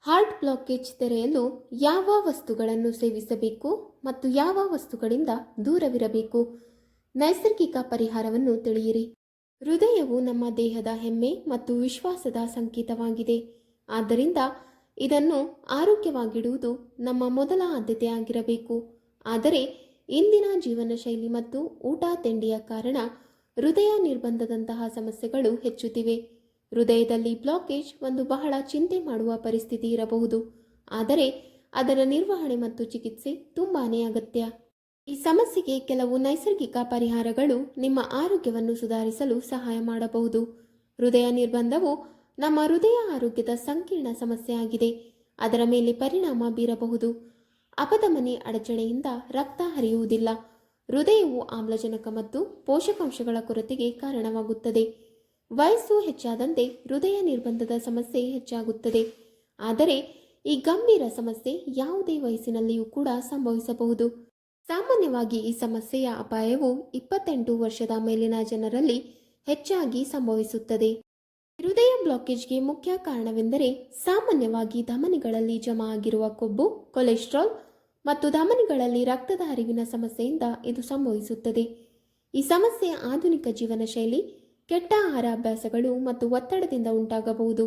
Heart blockage ತೆರೆಯಲು ಯಾವ ವಸ್ತುಗಳನ್ನು ಸೇವಿಸಬೇಕು ಮತ್ತು ಯಾವ ವಸ್ತುಗಳಿಂದ ದೂರವಿರಬೇಕು? ನೈಸರ್ಗಿಕ ಪರಿಹಾರವನ್ನು ತಿಳಿಯಿರಿ. ಹೃದಯವು ನಮ್ಮ ದೇಹದ ಹೆಮ್ಮೆ ಮತ್ತು ವಿಶ್ವಾಸದ ಸಂಕೇತವಾಗಿದೆ. ಆದ್ದರಿಂದ ಇದನ್ನು ಆರೋಗ್ಯವಾಗಿಡುವುದು ನಮ್ಮ ಮೊದಲ ಆದ್ಯತೆಯಾಗಿರಬೇಕು. ಆದರೆ ಇಂದಿನ ಜೀವನ ಶೈಲಿ ಮತ್ತು ಊಟ ತಿಂಡಿಯ ಕಾರಣ ಹೃದಯ ನಿರ್ಬಂಧದಂತಹ ಸಮಸ್ಯೆಗಳು ಹೆಚ್ಚುತ್ತಿವೆ. ಹೃದಯದಲ್ಲಿ ಬ್ಲಾಕೇಜ್ ಒಂದು ಬಹಳ ಚಿಂತೆ ಮಾಡುವ ಪರಿಸ್ಥಿತಿ ಇರಬಹುದು, ಆದರೆ ಅದರ ನಿರ್ವಹಣೆ ಮತ್ತು ಚಿಕಿತ್ಸೆ ತುಂಬಾನೇ ಅಗತ್ಯ. ಈ ಸಮಸ್ಯೆಗೆ ಕೆಲವು ನೈಸರ್ಗಿಕ ಪರಿಹಾರಗಳು ನಿಮ್ಮ ಆರೋಗ್ಯವನ್ನು ಸುಧಾರಿಸಲು ಸಹಾಯ ಮಾಡಬಹುದು. ಹೃದಯ ನಿರ್ಬಂಧವು ನಮ್ಮ ಹೃದಯ ಆರೋಗ್ಯದ ಸಂಕೀರ್ಣ ಸಮಸ್ಯೆಯಾಗಿದೆ. ಅದರ ಮೇಲೆ ಪರಿಣಾಮ ಬೀರಬಹುದು. ಅಪಧಮನಿ ಅಡಚಣೆಯಿಂದ ರಕ್ತ ಹರಿಯುವುದಿಲ್ಲ. ಹೃದಯವು ಆಮ್ಲಜನಕ ಮತ್ತು ಪೋಷಕಾಂಶಗಳ ಕೊರತೆಗೆ ಕಾರಣವಾಗುತ್ತದೆ. ವಯಸ್ಸು ಹೆಚ್ಚಾದಂತೆ ಹೃದಯ ನಿರ್ಬಂಧದ ಸಮಸ್ಯೆ ಹೆಚ್ಚಾಗುತ್ತದೆ. ಆದರೆ ಈ ಗಂಭೀರ ಸಮಸ್ಯೆ ಯಾವುದೇ ವಯಸ್ಸಿನಲ್ಲಿಯೂ ಕೂಡ ಸಂಭವಿಸಬಹುದು. ಸಾಮಾನ್ಯವಾಗಿ ಈ ಸಮಸ್ಯೆಯ ಅಪಾಯವು 28 ವರ್ಷದ ಮೇಲಿನ ಜನರಲ್ಲಿ ಹೆಚ್ಚಾಗಿ ಸಂಭವಿಸುತ್ತದೆ. ಹೃದಯ ಬ್ಲಾಕೇಜ್ಗೆ ಮುಖ್ಯ ಕಾರಣವೆಂದರೆ ಸಾಮಾನ್ಯವಾಗಿ ಧಮನಿಗಳಲ್ಲಿ ಜಮಾ ಆಗಿರುವ ಕೊಬ್ಬು, ಕೊಲೆಸ್ಟ್ರಾಲ್ ಮತ್ತು ಧಮನಿಗಳಲ್ಲಿ ರಕ್ತದ ಹರಿವಿನ ಸಮಸ್ಯೆಯಿಂದ ಇದು ಸಂಭವಿಸುತ್ತದೆ. ಈ ಸಮಸ್ಯೆ ಆಧುನಿಕ ಜೀವನ ಶೈಲಿ, ಕೆಟ್ಟ ಆಹಾರ ಅಭ್ಯಾಸಗಳು ಮತ್ತು ಒತ್ತಡದಿಂದ ಉಂಟಾಗಬಹುದು.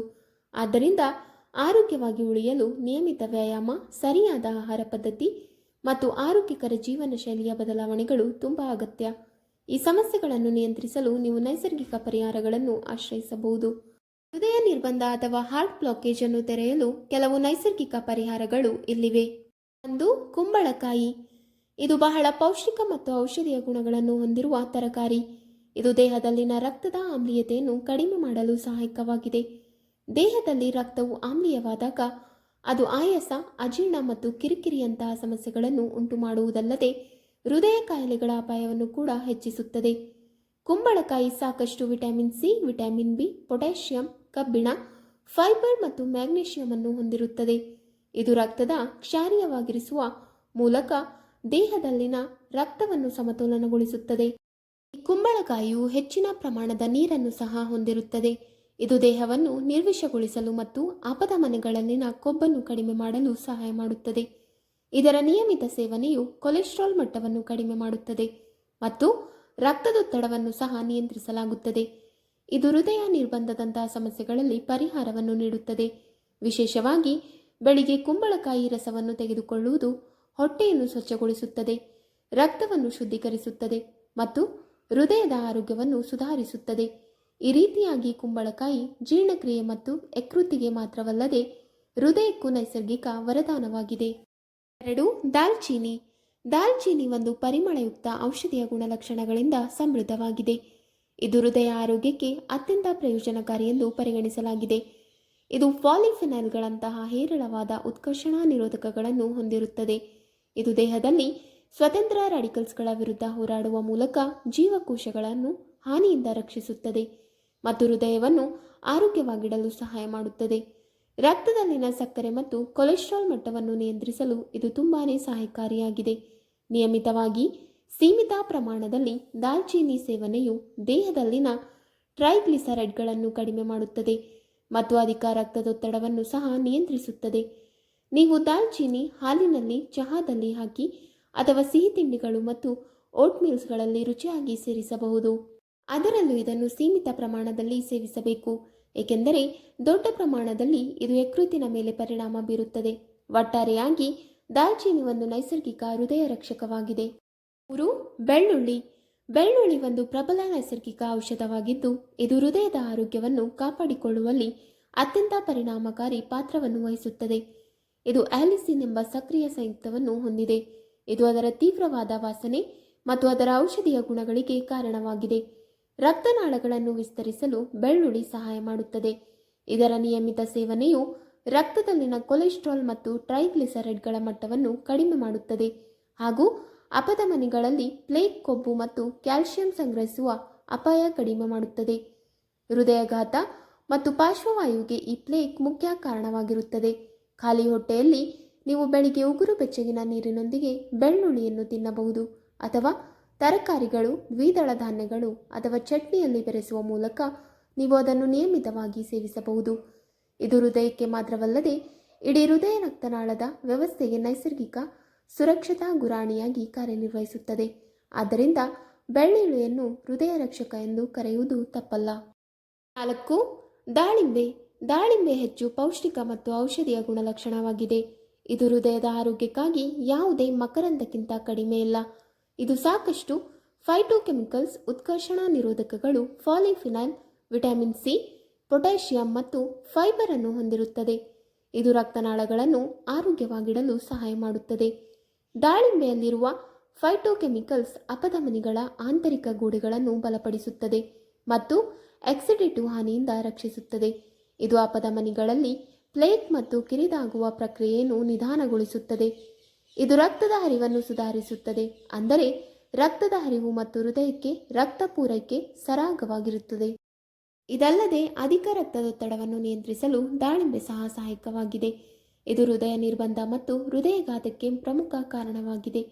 ಆದ್ದರಿಂದ ಆರೋಗ್ಯವಾಗಿ ಉಳಿಯಲು ನಿಯಮಿತ ವ್ಯಾಯಾಮ, ಸರಿಯಾದ ಆಹಾರ ಪದ್ಧತಿ ಮತ್ತು ಆರೋಗ್ಯಕರ ಜೀವನ ಶೈಲಿಯ ಬದಲಾವಣೆಗಳು ತುಂಬ ಅಗತ್ಯ. ಈ ಸಮಸ್ಯೆಗಳನ್ನು ನಿಯಂತ್ರಿಸಲು ನೀವು ನೈಸರ್ಗಿಕ ಪರಿಹಾರಗಳನ್ನು ಆಶ್ರಯಿಸಬಹುದು. ಹೃದಯ ನಿರ್ಬಂಧ ಅಥವಾ ಹಾರ್ಟ್ ಬ್ಲಾಕೇಜ್ ಅನ್ನು ತೆರೆಯಲು ಕೆಲವು ನೈಸರ್ಗಿಕ ಪರಿಹಾರಗಳು ಇಲ್ಲಿವೆ. 1. ಕುಂಬಳಕಾಯಿ. ಇದು ಬಹಳ ಪೌಷ್ಟಿಕ ಮತ್ತು ಔಷಧೀಯ ಗುಣಗಳನ್ನು ಹೊಂದಿರುವ ತರಕಾರಿ. ಇದು ದೇಹದಲ್ಲಿನ ರಕ್ತದ ಆಮ್ಲೀಯತೆಯನ್ನು ಕಡಿಮೆ ಮಾಡಲು ಸಹಾಯಕವಾಗಿದೆ. ದೇಹದಲ್ಲಿ ರಕ್ತವು ಆಮ್ಲೀಯವಾದಾಗ ಅದು ಆಯಾಸ, ಅಜೀರ್ಣ ಮತ್ತು ಕಿರಿಕಿರಿಯಂತಹ ಸಮಸ್ಯೆಗಳನ್ನು ಉಂಟುಮಾಡುವುದಲ್ಲದೆ ಹೃದಯ ಕಾಯಿಲೆಗಳ ಅಪಾಯವನ್ನು ಕೂಡ ಹೆಚ್ಚಿಸುತ್ತದೆ. ಕುಂಬಳಕಾಯಿ ಸಾಕಷ್ಟು vitamin C, vitamin B, potassium, ಕಬ್ಬಿಣ, ಫೈಬರ್ ಮತ್ತು ಮ್ಯಾಗ್ನೀಷಿಯಂ ಅನ್ನು ಹೊಂದಿರುತ್ತದೆ. ಇದು ರಕ್ತದ ಕ್ಷಾರೀಯವಾಗಿರಿಸುವ ಮೂಲಕ ದೇಹದಲ್ಲಿನ ರಕ್ತವನ್ನು ಸಮತೋಲನಗೊಳಿಸುತ್ತದೆ. ಈ ಕುಂಬಳಕಾಯಿಯು ಹೆಚ್ಚಿನ ಪ್ರಮಾಣದ ನೀರನ್ನು ಸಹ ಹೊಂದಿರುತ್ತದೆ. ಇದು ದೇಹವನ್ನು ನಿರ್ವಿಷಗೊಳಿಸಲು ಮತ್ತು ಅಪಧಮನಿಗಳಲ್ಲಿನ ಕೊಬ್ಬನ್ನು ಕಡಿಮೆ ಮಾಡಲು ಸಹಾಯ ಮಾಡುತ್ತದೆ. ಇದರ ನಿಯಮಿತ ಸೇವನೆಯು ಕೊಲೆಸ್ಟ್ರಾಲ್ ಮಟ್ಟವನ್ನು ಕಡಿಮೆ ಮಾಡುತ್ತದೆ ಮತ್ತು ರಕ್ತದೊತ್ತಡವನ್ನು ಸಹ ನಿಯಂತ್ರಿಸಲಾಗುತ್ತದೆ. ಇದು ಹೃದಯ ನಿರ್ಬಂಧದಂತಹ ಸಮಸ್ಯೆಗಳಲ್ಲಿ ಪರಿಹಾರವನ್ನು ನೀಡುತ್ತದೆ. ವಿಶೇಷವಾಗಿ ಬೆಳಿಗ್ಗೆ ಕುಂಬಳಕಾಯಿ ರಸವನ್ನು ತೆಗೆದುಕೊಳ್ಳುವುದು ಹೊಟ್ಟೆಯನ್ನು ಸ್ವಚ್ಛಗೊಳಿಸುತ್ತದೆ, ರಕ್ತವನ್ನು ಶುದ್ಧೀಕರಿಸುತ್ತದೆ ಮತ್ತು ಹೃದಯದ ಆರೋಗ್ಯವನ್ನು ಸುಧಾರಿಸುತ್ತದೆ. ಈ ರೀತಿಯಾಗಿ ಕುಂಬಳಕಾಯಿ ಜೀರ್ಣಕ್ರಿಯೆ ಮತ್ತು ಯಕೃತ್ತಿಗೆ ಮಾತ್ರವಲ್ಲದೆ ಹೃದಯಕ್ಕೂ ನೈಸರ್ಗಿಕ ವರದಾನವಾಗಿದೆ. 2. ದಾಲ್ಚೀನಿ. ದಾಲ್ಚೀನಿ ಒಂದು ಪರಿಮಳಯುಕ್ತ ಔಷಧೀಯ ಗುಣಲಕ್ಷಣಗಳಿಂದ ಸಮೃದ್ಧವಾಗಿದೆ. ಇದು ಹೃದಯ ಆರೋಗ್ಯಕ್ಕೆ ಅತ್ಯಂತ ಪ್ರಯೋಜನಕಾರಿ ಎಂದು ಪರಿಗಣಿಸಲಾಗಿದೆ. ಇದು ಪಾಲಿಫೆನಾಲ್ಗಳಂತಹ ಹೇರಳವಾದ ಉತ್ಕರ್ಷಣ ನಿರೋಧಕಗಳನ್ನು ಹೊಂದಿರುತ್ತದೆ. ಇದು ದೇಹದಲ್ಲಿ ಸ್ವತಂತ್ರ ರಾಡಿಕಲ್ಸ್ಗಳ ವಿರುದ್ಧ ಹೋರಾಡುವ ಮೂಲಕ ಜೀವಕೋಶಗಳನ್ನು ಹಾನಿಯಿಂದ ರಕ್ಷಿಸುತ್ತದೆ ಮತ್ತು ಹೃದಯವನ್ನು ಆರೋಗ್ಯವಾಗಿಡಲು ಸಹಾಯ ಮಾಡುತ್ತದೆ. ರಕ್ತದಲ್ಲಿನ ಸಕ್ಕರೆ ಮತ್ತು ಕೊಲೆಸ್ಟ್ರಾಲ್ ಮಟ್ಟವನ್ನು ನಿಯಂತ್ರಿಸಲು ಇದು ತುಂಬಾನೇ ಸಹಾಯಕಾರಿಯಾಗಿದೆ. ನಿಯಮಿತವಾಗಿ ಸೀಮಿತ ಪ್ರಮಾಣದಲ್ಲಿ ದಾಲ್ಚೀನಿ ಸೇವನೆಯು ದೇಹದಲ್ಲಿನ ಟ್ರೈಗ್ಲಿಸರೈಡ್ಗಳನ್ನು ಕಡಿಮೆ ಮಾಡುತ್ತದೆ ಮತ್ತು ಅಧಿಕ ರಕ್ತದೊತ್ತಡವನ್ನು ಸಹ ನಿಯಂತ್ರಿಸುತ್ತದೆ. ನೀವು ದಾಲ್ಚೀನಿ ಹಾಲಿನಲ್ಲಿ, ಚಹಾದಲ್ಲಿ ಹಾಕಿ ಅಥವಾ ಸಿಹಿ ತಿಂಡಿಗಳು ಮತ್ತು ಓಟ್ಮೀಲ್ಸ್ಗಳಲ್ಲಿ ರುಚಿಯಾಗಿ ಸೇರಿಸಬಹುದು. ಅದರಲ್ಲೂ ಇದನ್ನು ಸೀಮಿತ ಪ್ರಮಾಣದಲ್ಲಿ ಸೇವಿಸಬೇಕು, ಏಕೆಂದರೆ ದೊಡ್ಡ ಪ್ರಮಾಣದಲ್ಲಿ ಇದು ಯಕೃತ್ತಿನ ಮೇಲೆ ಪರಿಣಾಮ ಬೀರುತ್ತದೆ. ಒಟ್ಟಾರೆಯಾಗಿ ದಾಲ್ಚೀನಿ ಒಂದು ನೈಸರ್ಗಿಕ ಹೃದಯ ರಕ್ಷಕವಾಗಿದೆ. 3. ಬೆಳ್ಳುಳ್ಳಿ. ಬೆಳ್ಳುಳ್ಳಿ ಒಂದು ಪ್ರಬಲ ನೈಸರ್ಗಿಕ ಔಷಧವಾಗಿದ್ದು ಇದು ಹೃದಯದ ಆರೋಗ್ಯವನ್ನು ಕಾಪಾಡಿಕೊಳ್ಳುವಲ್ಲಿ ಅತ್ಯಂತ ಪರಿಣಾಮಕಾರಿ ಪಾತ್ರವನ್ನು ವಹಿಸುತ್ತದೆ. ಇದು ಆಲಿಸಿನ್ ಎಂಬ ಸಕ್ರಿಯ ಸಂಯುಕ್ತವನ್ನು ಹೊಂದಿದೆ. ಇದು ಅದರ ತೀವ್ರವಾದ ವಾಸನೆ ಮತ್ತು ಅದರ ಔಷಧೀಯ ಗುಣಗಳಿಗೆ ಕಾರಣವಾಗಿದೆ. ರಕ್ತನಾಳಗಳನ್ನು ವಿಸ್ತರಿಸಲು ಬೆಳ್ಳುಳ್ಳಿ ಸಹಾಯ ಮಾಡುತ್ತದೆ. ಇದರ ನಿಯಮಿತ ಸೇವನೆಯು ರಕ್ತದಲ್ಲಿನ ಕೊಲೆಸ್ಟ್ರಾಲ್ ಮತ್ತು ಟ್ರೈಗ್ಲಿಸರೈಡ್ಗಳ ಮಟ್ಟವನ್ನು ಕಡಿಮೆ ಮಾಡುತ್ತದೆ ಹಾಗೂ ಅಪಧಮನಿಗಳಲ್ಲಿ ಪ್ಲೇಕ್, ಕೊಬ್ಬು ಮತ್ತು ಕ್ಯಾಲ್ಸಿಯಂ ಸಂಗ್ರಹಿಸುವ ಅಪಾಯ ಕಡಿಮೆ ಮಾಡುತ್ತದೆ. ಹೃದಯಘಾತ ಮತ್ತು ಪಾರ್ಶ್ವವಾಯುವಿಗೆ ಈ ಪ್ಲೇಕ್ ಮುಖ್ಯ ಕಾರಣವಾಗಿರುತ್ತದೆ. ಖಾಲಿ ಹೊಟ್ಟೆಯಲ್ಲಿ ನೀವು ಬೆಳಿಗ್ಗೆ ಉಗುರು ಬೆಚ್ಚಗಿನ ನೀರಿನೊಂದಿಗೆ ಬೆಳ್ಳುಳ್ಳಿಯನ್ನು ತಿನ್ನಬಹುದು ಅಥವಾ ತರಕಾರಿಗಳು, ದ್ವಿದಳ ಧಾನ್ಯಗಳು ಅಥವಾ ಚಟ್ನಿಯಲ್ಲಿ ಬೆರೆಸುವ ಮೂಲಕ ನೀವು ಅದನ್ನು ನಿಯಮಿತವಾಗಿ ಸೇವಿಸಬಹುದು. ಇದು ಹೃದಯಕ್ಕೆ ಮಾತ್ರವಲ್ಲದೆ ಇಡೀ ಹೃದಯ ರಕ್ತನಾಳದ ವ್ಯವಸ್ಥೆಗೆ ನೈಸರ್ಗಿಕ ಸುರಕ್ಷತಾ ಗುರಾಣಿಯಾಗಿ ಕಾರ್ಯನಿರ್ವಹಿಸುತ್ತದೆ. ಆದ್ದರಿಂದ ಬೆಳ್ಳುಳ್ಳಿಯನ್ನು ಹೃದಯ ರಕ್ಷಕ ಎಂದು ಕರೆಯುವುದು ತಪ್ಪಲ್ಲ. 4. ದಾಳಿಂಬೆ. ದಾಳಿಂಬೆ ಹೆಚ್ಚು ಪೌಷ್ಟಿಕ ಮತ್ತು ಔಷಧಿಯ ಗುಣಲಕ್ಷಣವಾಗಿದೆ. ಇದು ಹೃದಯದ ಆರೋಗ್ಯಕ್ಕಾಗಿ ಯಾವುದೇ ಮಕರಂದಕ್ಕಿಂತ ಕಡಿಮೆ ಇಲ್ಲ. ಇದು ಸಾಕಷ್ಟು ಫೈಟೋಕೆಮಿಕಲ್ಸ್, ಉತ್ಕರ್ಷಣ ನಿರೋಧಕಗಳು, ಪಾಲಿಫಿನೈಲ್, ವಿಟಮಿನ್ ಸಿ, ಪೊಟ್ಯಾಷಿಯಂ ಮತ್ತು ಫೈಬರ್ ಅನ್ನು ಹೊಂದಿರುತ್ತದೆ. ಇದು ರಕ್ತನಾಳಗಳನ್ನು ಆರೋಗ್ಯವಾಗಿಡಲು ಸಹಾಯ ಮಾಡುತ್ತದೆ. ದಾಳಿಂಬೆಯಲ್ಲಿರುವ ಫೈಟೋಕೆಮಿಕಲ್ಸ್ ಅಪಧಮನಿಗಳ ಆಂತರಿಕ ಗೋಡೆಗಳನ್ನು ಬಲಪಡಿಸುತ್ತದೆ ಮತ್ತು ಆಕ್ಸಿಡೇಟಿವ್ ಹಾನಿಯಿಂದ ರಕ್ಷಿಸುತ್ತದೆ. ಇದು ಅಪಧಮನಿಗಳಲ್ಲಿ ಪ್ಲೇಕ್ ಮತ್ತು ಕಿರಿದಾಗುವ ಪ್ರಕ್ರಿಯೆಯನ್ನು ನಿಧಾನಗೊಳಿಸುತ್ತದೆ. ಇದು ರಕ್ತದ ಹರಿವನ್ನು ಸುಧಾರಿಸುತ್ತದೆ, ಅಂದರೆ ರಕ್ತದ ಹರಿವು ಮತ್ತು ಹೃದಯಕ್ಕೆ ರಕ್ತ ಪೂರೈಕೆ ಸರಾಗವಾಗಿರುತ್ತದೆ. ಇದಲ್ಲದೆ ಅಧಿಕ ರಕ್ತದೊತ್ತಡವನ್ನು ನಿಯಂತ್ರಿಸಲು ದಾಳಿಂಬೆ ಸಹ ಸಹಾಯಕವಾಗಿದೆ. ಇದು ಹೃದಯ ನಿರ್ಬಂಧ ಮತ್ತು ಹೃದಯಘಾತಕ್ಕೆ ಪ್ರಮುಖ ಕಾರಣವಾಗಿದೆ.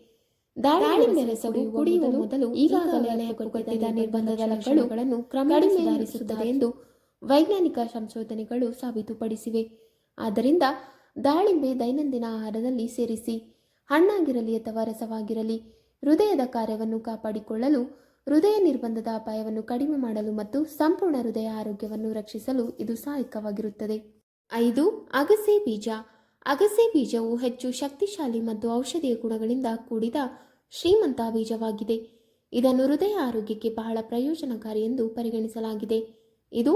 ದಾಳಿಂಬೆ ರಸವು ಕುಡಿಯುವ ಮೊದಲು ಈಗಾಗಲೇ ಗೊತ್ತಿದ್ದ ನಿರ್ಬಂಧದ ಲಕ್ಷಣಗಳನ್ನು ಕ್ರಮೇಣ ಸುಧಾರಿಸುತ್ತದೆ ಎಂದು ವೈಜ್ಞಾನಿಕ ಸಂಶೋಧನೆಗಳು ಸಾಬೀತುಪಡಿಸಿವೆ. ಆದ್ದರಿಂದ ದಾಳಿಂಬೆ ದೈನಂದಿನ ಆಹಾರದಲ್ಲಿ ಸೇರಿಸಿ. ಹಣ್ಣಾಗಿರಲಿ ಅಥವಾ ರಸವಾಗಿರಲಿ, ಹೃದಯದ ಕಾರ್ಯವನ್ನು ಕಾಪಾಡಿಕೊಳ್ಳಲು, ಹೃದಯ ನಿರ್ಬಂಧದ ಅಪಾಯವನ್ನು ಕಡಿಮೆ ಮಾಡಲು ಮತ್ತು ಸಂಪೂರ್ಣ ಹೃದಯ ಆರೋಗ್ಯವನ್ನು ರಕ್ಷಿಸಲು ಇದು ಸಹಾಯಕವಾಗಿರುತ್ತದೆ. 5. ಅಗಸೆ ಬೀಜ. ಅಗಸೆ ಬೀಜವು ಹೆಚ್ಚು ಶಕ್ತಿಶಾಲಿ ಮತ್ತು ಔಷಧೀಯ ಗುಣಗಳಿಂದ ಕೂಡಿದ ಶ್ರೀಮಂತ ಬೀಜವಾಗಿದೆ. ಇದನ್ನು ಹೃದಯ ಆರೋಗ್ಯಕ್ಕೆ ಬಹಳ ಪ್ರಯೋಜನಕಾರಿ ಎಂದು ಪರಿಗಣಿಸಲಾಗಿದೆ. ಇದು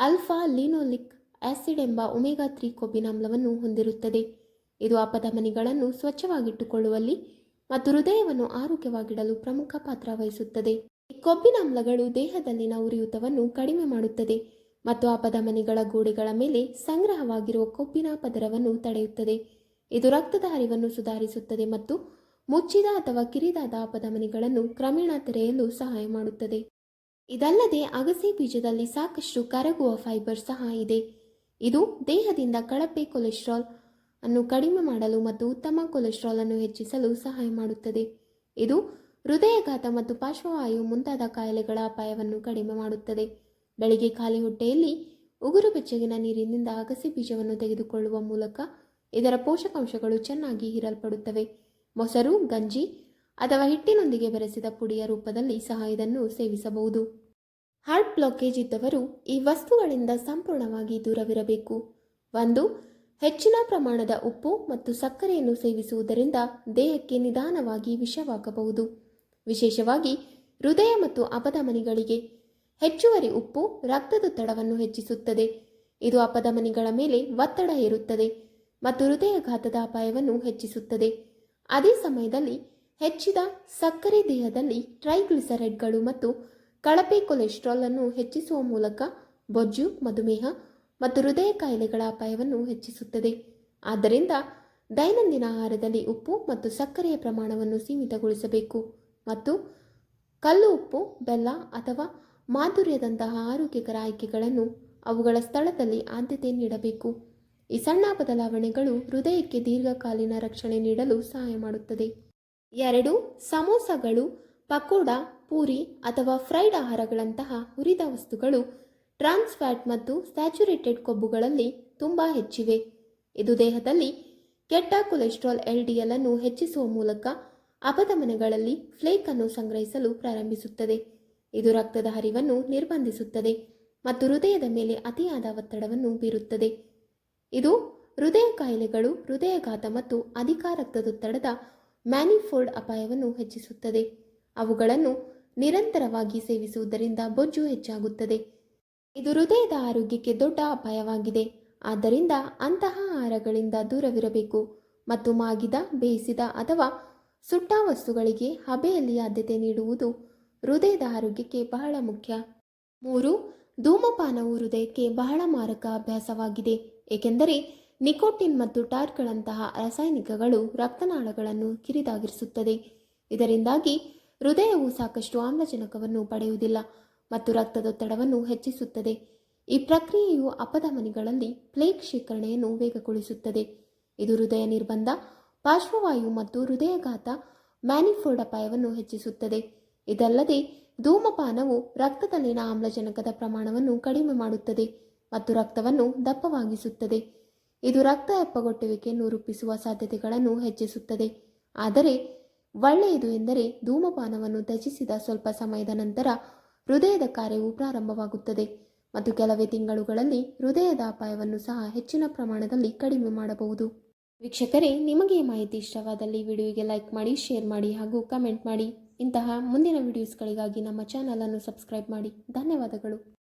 ಆಲ್ಫಾ ಲಿನೋಲಿಕ್ ಆಸಿಡ್ ಎಂಬ ಒಮೆಗಾ 3 ಕೊಬ್ಬಿನಾಮ್ಲವನ್ನು ಹೊಂದಿರುತ್ತದೆ. ಇದು ಅಪಧಮನಿಗಳನ್ನು ಸ್ವಚ್ಛವಾಗಿಟ್ಟುಕೊಳ್ಳುವಲ್ಲಿ ಮತ್ತು ಹೃದಯವನ್ನು ಆರೋಗ್ಯವಾಗಿಡಲು ಪ್ರಮುಖ ಪಾತ್ರ ವಹಿಸುತ್ತದೆ. ಈ ಕೊಬ್ಬಿನಾಮ್ಲಗಳು ದೇಹದಲ್ಲಿನ ಉರಿಯೂತವನ್ನು ಕಡಿಮೆ ಮಾಡುತ್ತದೆ ಮತ್ತು ಅಪಧಮನಿಗಳ ಗೋಡೆಗಳ ಮೇಲೆ ಸಂಗ್ರಹವಾಗಿರುವ ಕೊಬ್ಬಿನ ಪದರವನ್ನು ತಡೆಯುತ್ತದೆ. ಇದು ರಕ್ತದ ಹರಿವನ್ನು ಸುಧಾರಿಸುತ್ತದೆ ಮತ್ತು ಮುಚ್ಚಿದ ಅಥವಾ ಕಿರಿದಾದ ಅಪಧಮನಿಗಳನ್ನು ಕ್ರಮೇಣ ತೆರೆಯಲು ಸಹಾಯ ಮಾಡುತ್ತದೆ. ಇದಲ್ಲದೆ ಅಗಸೆ ಬೀಜದಲ್ಲಿ ಸಾಕಷ್ಟು ಕರಗುವ ಫೈಬರ್ ಸಹ ಇದೆ. ಇದು ದೇಹದಿಂದ ಕಳಪೆ ಕೊಲೆಸ್ಟ್ರಾಲ್ ಅನ್ನು ಕಡಿಮೆ ಮಾಡಲು ಮತ್ತು ಉತ್ತಮ ಕೊಲೆಸ್ಟ್ರಾಲ್ ಅನ್ನು ಹೆಚ್ಚಿಸಲು ಸಹಾಯ ಮಾಡುತ್ತದೆ. ಇದು ಹೃದಯಘಾತ ಮತ್ತು ಪಾರ್ಶ್ವವಾಯು ಮುಂತಾದ ಕಾಯಿಲೆಗಳ ಅಪಾಯವನ್ನು ಕಡಿಮೆ ಮಾಡುತ್ತದೆ. ಬೆಳಿಗ್ಗೆ ಖಾಲಿ ಹೊಟ್ಟೆಯಲ್ಲಿ ಉಗುರು ಬೆಚ್ಚಗಿನ ನೀರಿನಿಂದ ಅಗಸೆ ಬೀಜವನ್ನು ತೆಗೆದುಕೊಳ್ಳುವ ಮೂಲಕ ಇದರ ಪೋಷಕಾಂಶಗಳು ಚೆನ್ನಾಗಿ ಹೀರಲ್ಪಡುತ್ತವೆ. ಮೊಸರು, ಗಂಜಿ ಅಥವಾ ಹಿಟ್ಟಿನೊಂದಿಗೆ ಬೆರೆಸಿದ ಪುಡಿಯ ರೂಪದಲ್ಲಿ ಸಹ ಇದನ್ನು ಸೇವಿಸಬಹುದು. ಹಾರ್ಟ್ ಬ್ಲಾಕೇಜ್ ಇದ್ದವರು ಈ ವಸ್ತುಗಳಿಂದ ಸಂಪೂರ್ಣವಾಗಿ ದೂರವಿರಬೇಕು. 1. ಹೆಚ್ಚಿನ ಪ್ರಮಾಣದ ಉಪ್ಪು ಮತ್ತು ಸಕ್ಕರೆಯನ್ನು ಸೇವಿಸುವುದರಿಂದ ದೇಹಕ್ಕೆ ನಿಧಾನವಾಗಿ ವಿಷವಾಗಬಹುದು. ವಿಶೇಷವಾಗಿ ಹೃದಯ ಮತ್ತು ಅಪಧಮನಿಗಳಿಗೆ. ಹೆಚ್ಚುವರಿ ಉಪ್ಪು ರಕ್ತದೊತ್ತಡವನ್ನು ಹೆಚ್ಚಿಸುತ್ತದೆ. ಇದು ಅಪಧಮನಿಗಳ ಮೇಲೆ ಒತ್ತಡ ಹೇರುತ್ತದೆ ಮತ್ತು ಹೃದಯಘಾತದ ಅಪಾಯವನ್ನು ಹೆಚ್ಚಿಸುತ್ತದೆ. ಅದೇ ಸಮಯದಲ್ಲಿ ಹೆಚ್ಚಿದ ಸಕ್ಕರೆ ದೇಹದಲ್ಲಿ ಟ್ರೈಗ್ಲಿಸರೈಡ್ಗಳು ಮತ್ತು ಕಳಪೆ ಕೊಲೆಸ್ಟ್ರಾಲ್ ಅನ್ನು ಹೆಚ್ಚಿಸುವ ಮೂಲಕ ಬೊಜ್ಜು, ಮಧುಮೇಹ ಮತ್ತು ಹೃದಯ ಕಾಯಿಲೆಗಳ ಅಪಾಯವನ್ನು ಹೆಚ್ಚಿಸುತ್ತದೆ. ಆದ್ದರಿಂದ ದೈನಂದಿನ ಆಹಾರದಲ್ಲಿ ಉಪ್ಪು ಮತ್ತು ಸಕ್ಕರೆಯ ಪ್ರಮಾಣವನ್ನು ಸೀಮಿತಗೊಳಿಸಬೇಕು ಮತ್ತು ಕಲ್ಲು ಉಪ್ಪು, ಬೆಲ್ಲ ಅಥವಾ ಮಾಧುರ್ಯದಂತಹ ಆರೋಗ್ಯಕರ ಆಯ್ಕೆಗಳನ್ನು ಅವುಗಳ ಸ್ಥಳದಲ್ಲಿ ಆದ್ಯತೆ ನೀಡಬೇಕು. ಈ ಸಣ್ಣ ಬದಲಾವಣೆಗಳು ಹೃದಯಕ್ಕೆ ದೀರ್ಘಕಾಲೀನ ರಕ್ಷಣೆ ನೀಡಲು ಸಹಾಯ ಮಾಡುತ್ತದೆ. 2. ಸಮೋಸಗಳು, ಪಕೋಡಾ, ಪೂರಿ ಅಥವಾ ಫ್ರೈಡ್ ಆಹಾರಗಳಂತಹ ಹುರಿದ ವಸ್ತುಗಳು ಟ್ರಾನ್ಸ್ ಫ್ಯಾಟ್ ಮತ್ತು ಸ್ಯಾಚುರೇಟೆಡ್ ಕೊಬ್ಬುಗಳಲ್ಲಿ ತುಂಬ ಹೆಚ್ಚಿವೆ. ಇದು ದೇಹದಲ್ಲಿ ಕೆಟ್ಟ ಕೊಲೆಸ್ಟ್ರಾಲ್ LDL ಅನ್ನು ಹೆಚ್ಚಿಸುವ ಮೂಲಕ ಅಪಧಮನಿಗಳಲ್ಲಿ ಫ್ಲೇಕ್ ಅನ್ನು ಸಂಗ್ರಹಿಸಲು ಪ್ರಾರಂಭಿಸುತ್ತದೆ. ಇದು ರಕ್ತದ ಹರಿವನ್ನು ನಿರ್ಬಂಧಿಸುತ್ತದೆ ಮತ್ತು ಹೃದಯದ ಮೇಲೆ ಅತಿಯಾದ ಒತ್ತಡವನ್ನು ಬೀರುತ್ತದೆ. ಇದು ಹೃದಯ ಕಾಯಿಲೆಗಳು, ಹೃದಯಘಾತ ಮತ್ತು ಅಧಿಕ ರಕ್ತದೊತ್ತಡದ ಮ್ಯಾನಿಫೋಲ್ಡ್ ಅಪಾಯವನ್ನು ಹೆಚ್ಚಿಸುತ್ತದೆ. ಅವುಗಳನ್ನು ನಿರಂತರವಾಗಿ ಸೇವಿಸುವುದರಿಂದ ಬೊಜ್ಜು ಹೆಚ್ಚಾಗುತ್ತದೆ. ಇದು ಹೃದಯದ ಆರೋಗ್ಯಕ್ಕೆ ದೊಡ್ಡ ಅಪಾಯವಾಗಿದೆ. ಆದ್ದರಿಂದ ಅಂತಹ ಆಹಾರಗಳಿಂದ ದೂರವಿರಬೇಕು ಮತ್ತು ಮಾಗಿದ, ಬೇಯಿಸಿದ ಅಥವಾ ಸುಟ್ಟ ವಸ್ತುಗಳಿಗೆ ಹಬೆಯಲ್ಲಿ ಆದ್ಯತೆ ನೀಡುವುದು ಹೃದಯದ ಆರೋಗ್ಯಕ್ಕೆ ಬಹಳ ಮುಖ್ಯ. 3. ಧೂಮಪಾನವು ಹೃದಯಕ್ಕೆ ಬಹಳ ಮಾರಕ ಅಭ್ಯಾಸವಾಗಿದೆ, ಏಕೆಂದರೆ ನಿಕೋಟಿನ್ ಮತ್ತು ಟಾರ್ಗಳಂತಹ ರಾಸಾಯನಿಕಗಳು ರಕ್ತನಾಳಗಳನ್ನು ಕಿರಿದಾಗಿಸುತ್ತದೆ. ಇದರಿಂದಾಗಿ ಹೃದಯವು ಸಾಕಷ್ಟು ಆಮ್ಲಜನಕವನ್ನು ಪಡೆಯುವುದಿಲ್ಲ ಮತ್ತು ರಕ್ತದೊತ್ತಡವನ್ನು ಹೆಚ್ಚಿಸುತ್ತದೆ. ಈ ಪ್ರಕ್ರಿಯೆಯು ಅಪಧಮನಿಗಳಲ್ಲಿ ಪ್ಲೇಕ್ ಶೇಖರಣೆಯನ್ನು ವೇಗಗೊಳಿಸುತ್ತದೆ. ಇದು ಹೃದಯ ನಿರ್ಬಂಧ, ಪಾರ್ಶ್ವವಾಯು ಮತ್ತು ಹೃದಯಘಾತ ಮ್ಯಾನಿಫೋಲ್ಡ್ ಅಪಾಯವನ್ನು ಹೆಚ್ಚಿಸುತ್ತದೆ. ಇದಲ್ಲದೆ ಧೂಮಪಾನವು ರಕ್ತದಲ್ಲಿನ ಆಮ್ಲಜನಕದ ಪ್ರಮಾಣವನ್ನು ಕಡಿಮೆ ಮಾಡುತ್ತದೆ ಮತ್ತು ರಕ್ತವನ್ನು ದಪ್ಪವಾಗಿಸುತ್ತದೆ. ಇದು ರಕ್ತ ಹೆಪ್ಪಗೊಟ್ಟುವಿಕೆಯನ್ನು ರೂಪಿಸುವ ಸಾಧ್ಯತೆಗಳನ್ನು ಹೆಚ್ಚಿಸುತ್ತದೆ. ಆದರೆ ಒಳ್ಳೆಯದು ಎಂದರೆ ಧೂಮಪಾನವನ್ನು ತ್ಯಜಿಸಿದ ಸ್ವಲ್ಪ ಸಮಯದ ನಂತರ ಹೃದಯದ ಕಾರ್ಯವು ಪ್ರಾರಂಭವಾಗುತ್ತದೆ ಮತ್ತು ಕೆಲವೇ ತಿಂಗಳುಗಳಲ್ಲಿ ಹೃದಯದ ಅಪಾಯವನ್ನು ಸಹ ಹೆಚ್ಚಿನ ಪ್ರಮಾಣದಲ್ಲಿ ಕಡಿಮೆ ಮಾಡಬಹುದು. ವೀಕ್ಷಕರೇ, ನಿಮಗೆ ಈ ಮಾಹಿತಿ ಇಷ್ಟವಾದಲ್ಲಿ ವಿಡಿಯೋಗೆ ಲೈಕ್ ಮಾಡಿ, ಶೇರ್ ಮಾಡಿ ಹಾಗೂ ಕಮೆಂಟ್ ಮಾಡಿ. ಇಂತಹ ಮುಂದಿನ ವಿಡಿಯೋಸ್ಗಳಿಗಾಗಿ ನಮ್ಮ ಚಾನಲನ್ನು ಸಬ್ಸ್ಕ್ರೈಬ್ ಮಾಡಿ. ಧನ್ಯವಾದಗಳು.